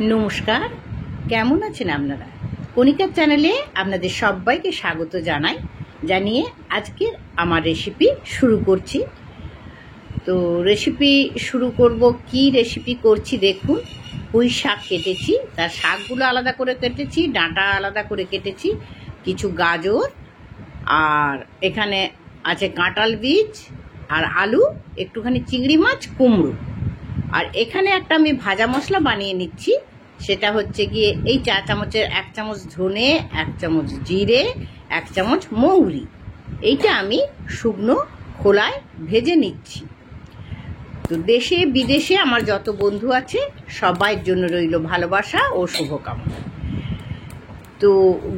নমস্কার, কেমন আছেন আপনারা? কণিকার চ্যানেলে আপনাদের সবাইকে স্বাগত জানিয়ে আজকের আমার রেসিপি শুরু করছি। তো রেসিপি শুরু করব, কি রেসিপি করছি দেখুন। পুঁই শাক কেটেছি, তার শাকগুলো আলাদা করে কেটেছি, ডাঁটা আলাদা করে কেটেছি, কিছু গাজর, আর এখানে আছে কাঁঠাল বীজ আর আলু, একটুখানি চিংড়ি মাছ, কুমড়ো। আর এখানে একটা আমি ভাজা মশলা বানিয়ে নিচ্ছি, সেটা হচ্ছে গিয়ে এই 4 চামচের 1 চামচ ধনে, 1 চামচ জিরে, 1 চামচ মৌরি। এইটা আমি শুকনো খোলায় ভেজে নিচ্ছি। তো দেশে বিদেশে আমার যত বন্ধু আছে সবাইয়ের জন্য রইল ভালোবাসা ও শুভকামনা। তো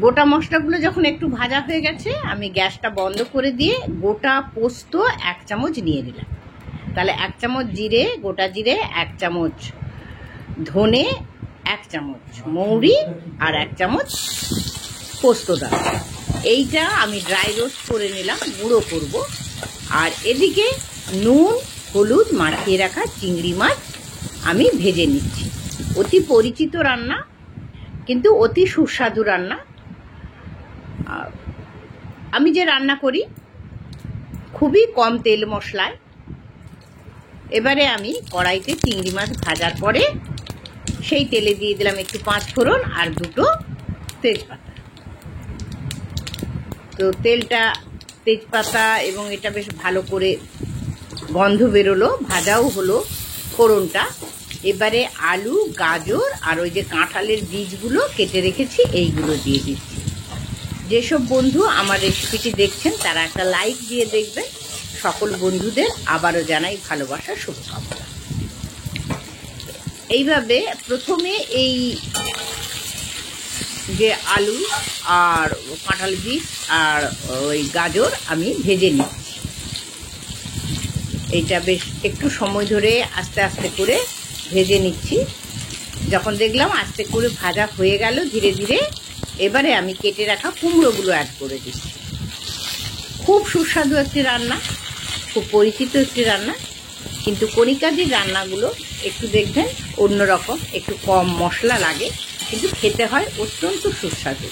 গোটা মশলাগুলো যখন একটু ভাজা হয়ে গেছে, আমি গ্যাসটা বন্ধ করে দিয়ে গোটা পোস্ত 1 চামচ নিয়ে নিলাম। তাহলে 1 চামচ জিরে, গোটা জিরে, 1 চামচ ধনে, 1 চামচ মৌরি আর 1 চামচ পোস্ত দানা। এইটা আমি ড্রাই রোস্ট করে নিলাম, গুঁড়ো করব। আর এদিকে নুন হলুদ মাখিয়ে রাখা চিংড়ি মাছ আমি ভেজে নিচ্ছি। অতি পরিচিত রান্না, কিন্তু অতি সুস্বাদু রান্না। আমি যে রান্না করি খুবই কম তেল মশলায়। এবারে আমি কড়াইতে চিংড়ি মাছ ভাজার পরে সেই তেলে দিয়ে দিলাম একটু 5 ফোড়ন আর 2টো তেজপাতা। তো তেজপাতা এবং এটা বেশ ভালো করে গন্ধ বেরোলো, ভাজাও হলো ফোড়নটা। এবারে আলু, গাজর আর ওই যে কাঁঠালের বীজগুলো কেটে রেখেছি, এইগুলো দিয়ে দিচ্ছি। যেসব বন্ধু আমার রেসিপিটি দেখছেন তারা একটা লাইক দিয়ে দেখবেন। সকল বন্ধুদের আবারও জানাই ভালোবাসা, শুভকামনা। এইভাবে প্রথমে এই যে আলু আর কাঁঠাল বীজ আর ওই গাজর আমি ভেজে নিচ্ছি। এইটা বেশ একটু সময় ধরে আস্তে আস্তে করে ভেজে নিচ্ছি। যখন দেখলাম আস্তে করে ভাজা হয়ে গেল ধীরে ধীরে, এবারে আমি কেটে রাখা কুমড়োগুলো অ্যাড করে দিচ্ছি। খুব সুস্বাদু একটি রান্না, খুব পরিচিত একটি রান্না, কিন্তু কণিকাদির রান্নাগুলো একটু দেখবেন অন্যরকম, একটু কম মশলা লাগে, কিন্তু খেতে হয় অত্যন্ত সুস্বাদু।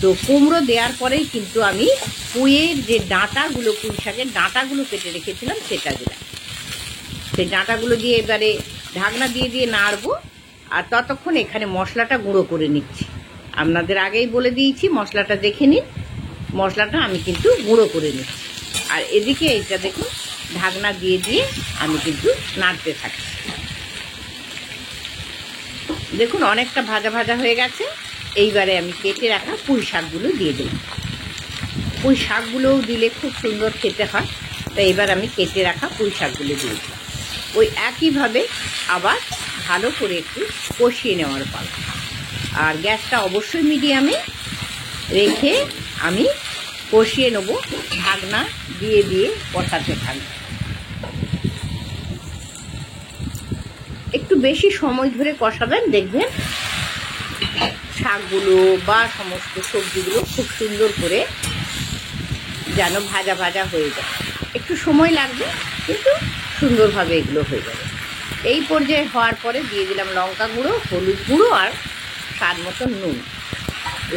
তো কুমড়ো দেওয়ার পরেই কিন্তু আমি পুঁইয়ের যে ডাঁটাগুলো, পুঁই শাকের ডাঁটাগুলো কেটে রেখেছিলাম সেটা দিলাম। সেই ডাঁটাগুলো দিয়ে এবারে ঢাকনা দিয়ে নাড়বো। আর ততক্ষণ এখানে মশলাটা গুঁড়ো করে নিচ্ছি। আপনাদের আগেই বলে দিয়েছি, মশলাটা দেখে নিন। মশলাটা আমি কিন্তু গুঁড়ো করে নিচ্ছি। আর এদিকে এইটা দেখুন, ঢাকনা দিয়ে আমি কিন্তু নাড়তে থাকি। দেখুন অনেকটা ভাজা ভাজা হয়ে গেছে। এইবারে আমি কেটে রাখা পুঁই শাকগুলো দিয়ে দিলাম। পুঁই শাকগুলোও দিলে খুব সুন্দর খেতে হয়, তাই এবার আমি কেটে রাখা পুঁই শাকগুলো দিয়ে দিলাম। ওই একইভাবে আবার ভালো করে একটু কষিয়ে নেওয়ার পালা। আর গ্যাসটা অবশ্যই মিডিয়ামে রেখে আমি কষিয়ে নেবো, ঢাকনা দিয়ে কষাতে থাকবো। একটু বেশি সময় ধরে কষাবেন, দেখবেন শাকগুলো বা সমস্ত সবজিগুলো খুব সুন্দর করে যেন ভাজা ভাজা হয়ে যায়। একটু সময় লাগবে, কিন্তু সুন্দরভাবে এগুলো হয়ে যাবে। এই পর্যায়ে হওয়ার পরে দিয়ে দিলাম লঙ্কা গুঁড়ো, হলুদ গুঁড়ো আর স্বাদ মতো নুন।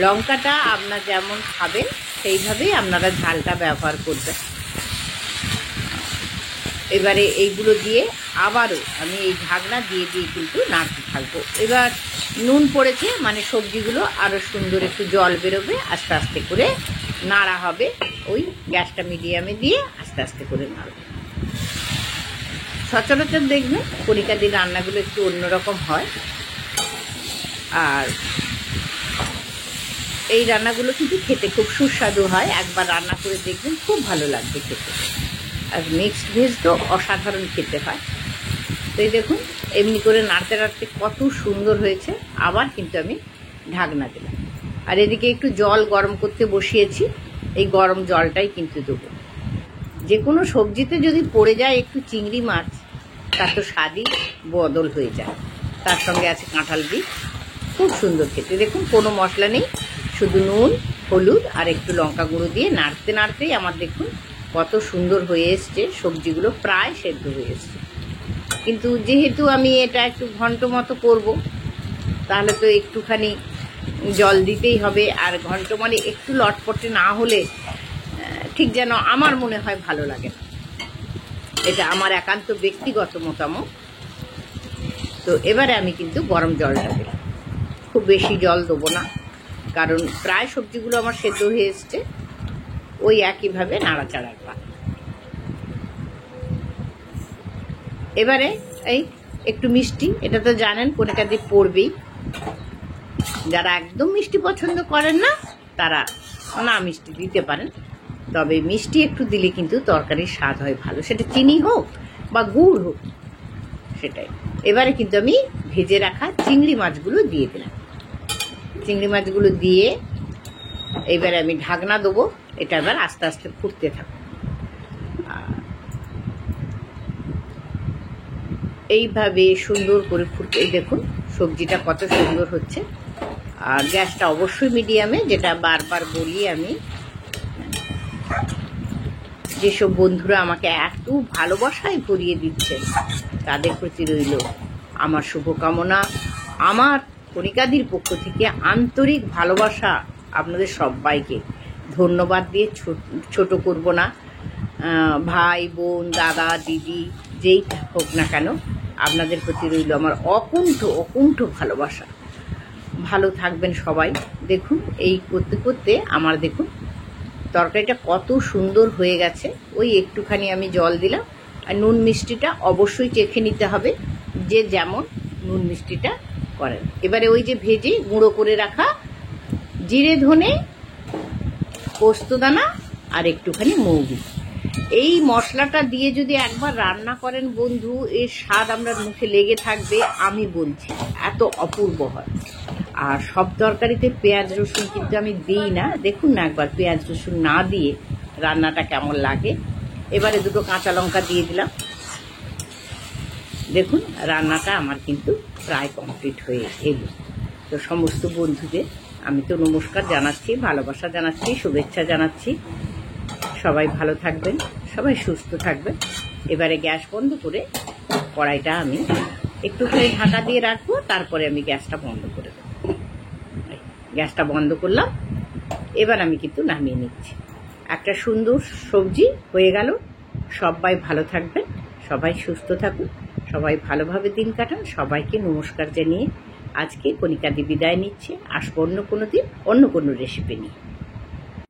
লঙ্কাটা আপনার যেমন খাবেন সেইভাবেই আপনারা ঝালটা ব্যবহার করবেন। এবারে এইগুলো দিয়ে আবারও আমি এই ঢাকনা দিয়ে কিন্তু নাড়তে থাকবো। এবার নুন পড়েছে মানে সবজিগুলো আরও সুন্দর একটু জল বেরোবে, আস্তে আস্তে করে নাড়া হবে। ওই গ্যাসটা মিডিয়ামে দিয়ে আস্তে আস্তে করে নাড়ব। সচরাচর দেখবেন কণিকাদির রান্নাগুলো একটু অন্যরকম হয়। আর এই রান্নাগুলো কিন্তু খেতে খুব সুস্বাদু হয়। একবার রান্না করে দেখবেন, খুব ভালো লাগবে খেতে। আর মিক্সড ভেজ তো অসাধারণ খেতে হয়। তো এই দেখুন এমনি করে নাড়তে নাড়তে কত সুন্দর হয়েছে। আবার কিন্তু আমি ঢাকনা দিলাম। আর এদিকে একটু জল গরম করতে বসিয়েছি, এই গরম জলটাই কিন্তু দেবো। যে কোনো সবজিতে যদি পড়ে যায় একটু চিংড়ি মাছ, তার তো স্বাদই বদল হয়ে যায়। তার সঙ্গে আছে কাঁঠাল বীজ, খুব সুন্দর খেতে। দেখুন কোনো মশলা নেই, শুধু নুন হলুদ আর একটু লঙ্কা গুঁড়ো দিয়ে নাড়তে নাড়তেই আমার দেখুন কত সুন্দর হয়ে এসছে। সবজিগুলো প্রায় সেদ্ধ হয়ে এসছে। কিন্তু যেহেতু আমি এটা একটু ঘন্ট মতো করব, তাহলে তো একটুখানি জল দিতেই হবে। আর ঘন্ট মানে একটু লটপটে না হলে ঠিক যেন আমার মনে হয় ভালো লাগে না। এটা আমার একান্ত ব্যক্তিগত মতামত। তো এবারে আমি কিন্তু গরম জলটা দিলাম, খুব বেশি জল দেবো না, কারণ প্রায় সবজিগুলো আমার সেদ্ধ হয়ে এসছে। ওই একইভাবে নাড়াচাড়ার পা। এবারে এই একটু মিষ্টি, এটা তো জানেন কোনটা দিয়ে পড়বেই। যারা একদম মিষ্টি পছন্দ করেন না তারা না মিষ্টি দিতে পারেন, তবে মিষ্টি একটু দিলে কিন্তু তরকারির স্বাদ হয় ভালো, সেটা চিনি হোক বা গুড় হোক, সেটাই। এবারে কিন্তু আমি ভেজে রাখা চিংড়ি মাছগুলো দিয়ে দিলাম। চিংড়ি মাছগুলো দিয়ে এবারে আমি ঢাকনা দেবো। এটা এবার আস্তে আস্তে ফুটতে থাকবে। এইভাবে সুন্দর করে ফুটতে, দেখুন সবজিটা কত সুন্দর হচ্ছে। আর গ্যাসটা অবশ্যই মিডিয়ামে, যেটা বারবার বলি আমি। যেসব বন্ধুরা আমাকে এত ভালোবাসায় ভরিয়ে দিচ্ছেন তাদের প্রতি রইল আমার শুভকামনা। আমার কণিকাদির পক্ষ থেকে আন্তরিক ভালোবাসা আপনাদের সবাইকে। ধন্যবাদ দিয়ে ছোট করব না। ভাই বোন দাদা দিদি যেই হোক না কেন, আপনাদের প্রতি রইল আমার অকুণ্ঠ ভালোবাসা। ভালো থাকবেন সবাই। দেখুন এই করতে করতে আমার দেখুন তরকারিটা কত সুন্দর হয়ে গেছে। ওই একটুখানি আমি জল দিলাম। আর নুন মিষ্টিটা অবশ্যই চেখে নিতে হবে, যে যেমন নুন মিষ্টিটা করেন। এবারে ওই যে ভেজে গুঁড়ো করে রাখা জিরে ধনে পোস্তদানা আর একটুখানি মৌরি, এই মশলাটা দিয়ে যদি একবার রান্না করেন বন্ধু, এর স্বাদ আপনার মুখে লেগে থাকবে। আমি বলছি এত অপূর্ব হয়। আর সব তরকারিতে পেঁয়াজ রসুন কিন্তু আমি দিই না। দেখুন না একবার পেঁয়াজ রসুন না দিয়ে রান্নাটা কেমন লাগে। এবারে দুটো কাঁচা লঙ্কা দিয়ে দিলাম। দেখুন রান্নাটা আমার কিন্তু প্রায় কমপ্লিট হয়ে এলো। তো সমস্ত বন্ধুদের আমি তো নমস্কার জানাচ্ছি, ভালোবাসা জানাচ্ছি, শুভেচ্ছা জানাচ্ছি। সবাই ভালো থাকবেন, সবাই সুস্থ থাকবেন। এবারে গ্যাস বন্ধ করে কড়াইটা আমি একটুখানি ঢাকা দিয়ে রাখবো, তারপরে আমি গ্যাসটা বন্ধ করে দেবো। গ্যাসটা বন্ধ করলাম। এবার আমি কিন্তু নামিয়ে নিচ্ছি। একটা সুন্দর সবজি হয়ে গেল। সবাই ভালো থাকবেন, সবাই সুস্থ থাকুন, সবাই ভালোভাবে দিন কাটান। সবাইকে নমস্কার জানিয়ে আজকে কণিকাদি বিদায় নিচ্ছে। আসবো অন্য কোনো দিন অন্য কোনো রেসিপি নিয়ে।